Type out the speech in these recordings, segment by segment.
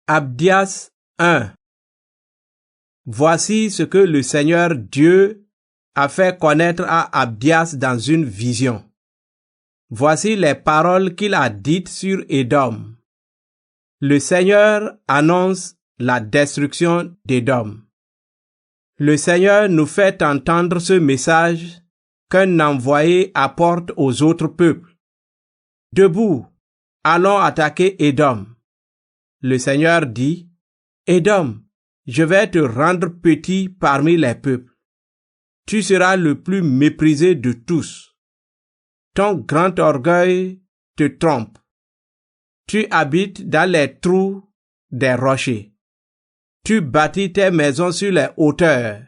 Abdias 1. Voici ce que le Seigneur Dieu a fait connaître à Abdias dans une vision. Voici les paroles qu'il a dites sur Édom. Le Seigneur annonce la destruction d'Édom. Le Seigneur nous fait entendre ce message qu'un envoyé apporte aux autres peuples. Debout, allons attaquer Édom. Le Seigneur dit, Édom, je vais te rendre petit parmi les peuples. Tu seras le plus méprisé de tous. Ton grand orgueil te trompe. Tu habites dans les trous des rochers. Tu bâtis tes maisons sur les hauteurs.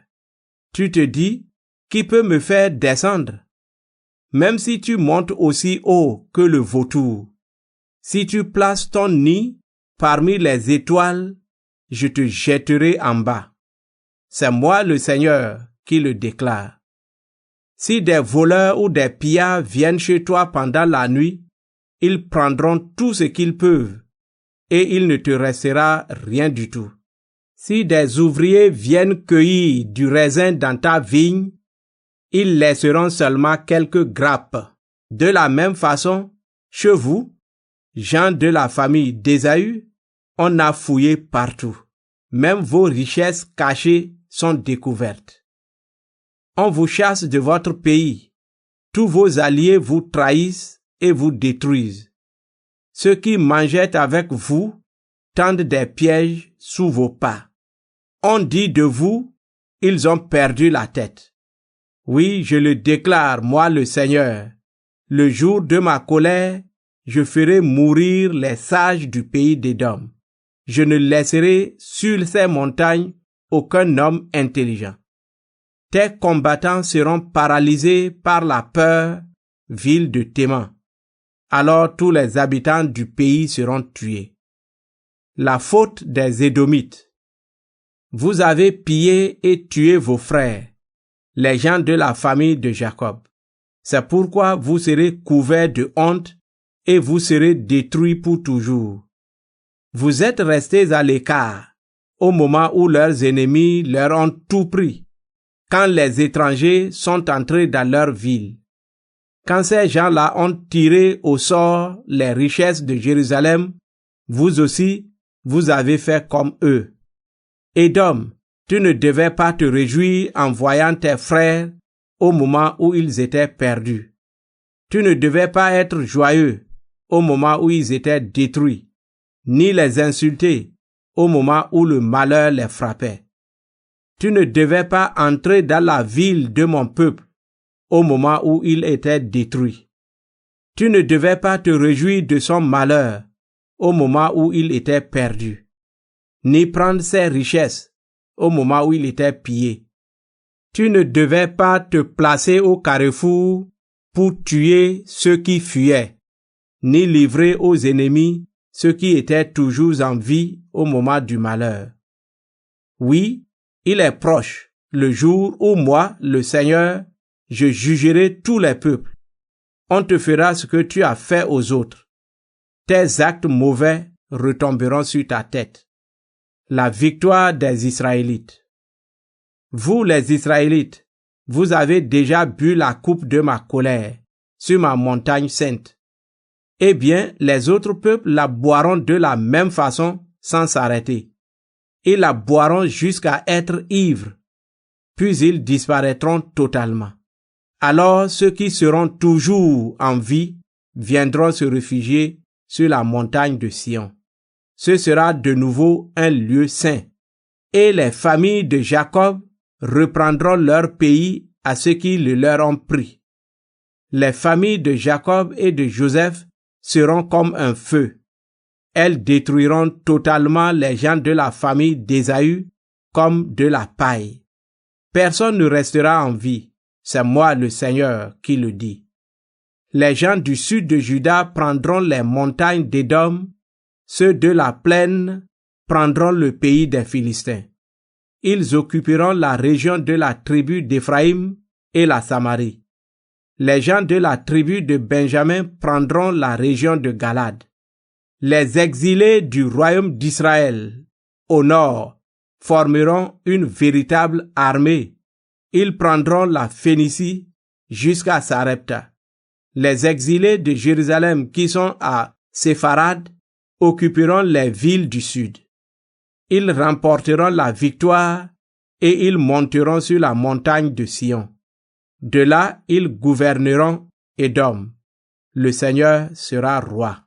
Tu te dis, qui peut me faire descendre? Même si tu montes aussi haut que le vautour, si tu places ton nid parmi les étoiles, je te jetterai en bas. C'est moi le Seigneur qui le déclare. Si des voleurs ou des pillards viennent chez toi pendant la nuit, ils prendront tout ce qu'ils peuvent, et il ne te restera rien du tout. Si des ouvriers viennent cueillir du raisin dans ta vigne, ils laisseront seulement quelques grappes. De la même façon, chez vous, gens de la famille d'Ésaü, on a fouillé partout. Même vos richesses cachées sont découvertes. On vous chasse de votre pays. Tous vos alliés vous trahissent et vous détruisent. Ceux qui mangeaient avec vous tendent des pièges sous vos pas. On dit de vous, ils ont perdu la tête. Oui, je le déclare, moi le Seigneur. Le jour de ma colère, je ferai mourir les sages du pays d'Édom. Je ne laisserai sur ces montagnes aucun homme intelligent. Tes combattants seront paralysés par la peur, ville de Théman. Alors tous les habitants du pays seront tués. La faute des Édomites. Vous avez pillé et tué vos frères, les gens de la famille de Jacob. C'est pourquoi vous serez couverts de honte et vous serez détruits pour toujours. Vous êtes restés à l'écart au moment où leurs ennemis leur ont tout pris, quand les étrangers sont entrés dans leur ville. Quand ces gens-là ont tiré au sort les richesses de Jérusalem, vous aussi, vous avez fait comme eux. Édom, tu ne devais pas te réjouir en voyant tes frères au moment où ils étaient perdus. Tu ne devais pas être joyeux au moment où ils étaient détruits, ni les insulter au moment où le malheur les frappait. Tu ne devais pas entrer dans la ville de mon peuple au moment où il était détruit. Tu ne devais pas te réjouir de son malheur au moment où il était perdu, ni prendre ses richesses au moment où il était pillé. Tu ne devais pas te placer au carrefour pour tuer ceux qui fuyaient, ni livrer aux ennemis ceux qui étaient toujours en vie au moment du malheur. Oui, il est proche, le jour où moi, le Seigneur, je jugerai tous les peuples. On te fera ce que tu as fait aux autres. Tes actes mauvais retomberont sur ta tête. La victoire des Israélites. Vous les Israélites, vous avez déjà bu la coupe de ma colère sur ma montagne sainte. Eh bien, les autres peuples la boiront de la même façon sans s'arrêter. Ils la boiront jusqu'à être ivres, puis ils disparaîtront totalement. Alors ceux qui seront toujours en vie viendront se réfugier sur la montagne de Sion. Ce sera de nouveau un lieu saint. Et les familles de Jacob reprendront leur pays à ceux qui le leur ont pris. Les familles de Jacob et de Joseph seront comme un feu. Elles détruiront totalement les gens de la famille d'Ésaü comme de la paille. Personne ne restera en vie. C'est moi le Seigneur qui le dit. Les gens du sud de Juda prendront les montagnes d'Édom. Ceux de la plaine prendront le pays des Philistins. Ils occuperont la région de la tribu d'Éphraïm et la Samarie. Les gens de la tribu de Benjamin prendront la région de Galad. Les exilés du royaume d'Israël, au nord, formeront une véritable armée. Ils prendront la Phénicie jusqu'à Sarepta. Les exilés de Jérusalem qui sont à Sépharad occuperont les villes du sud. Ils remporteront la victoire et ils monteront sur la montagne de Sion. De là, ils gouverneront Édom. Le Seigneur sera roi.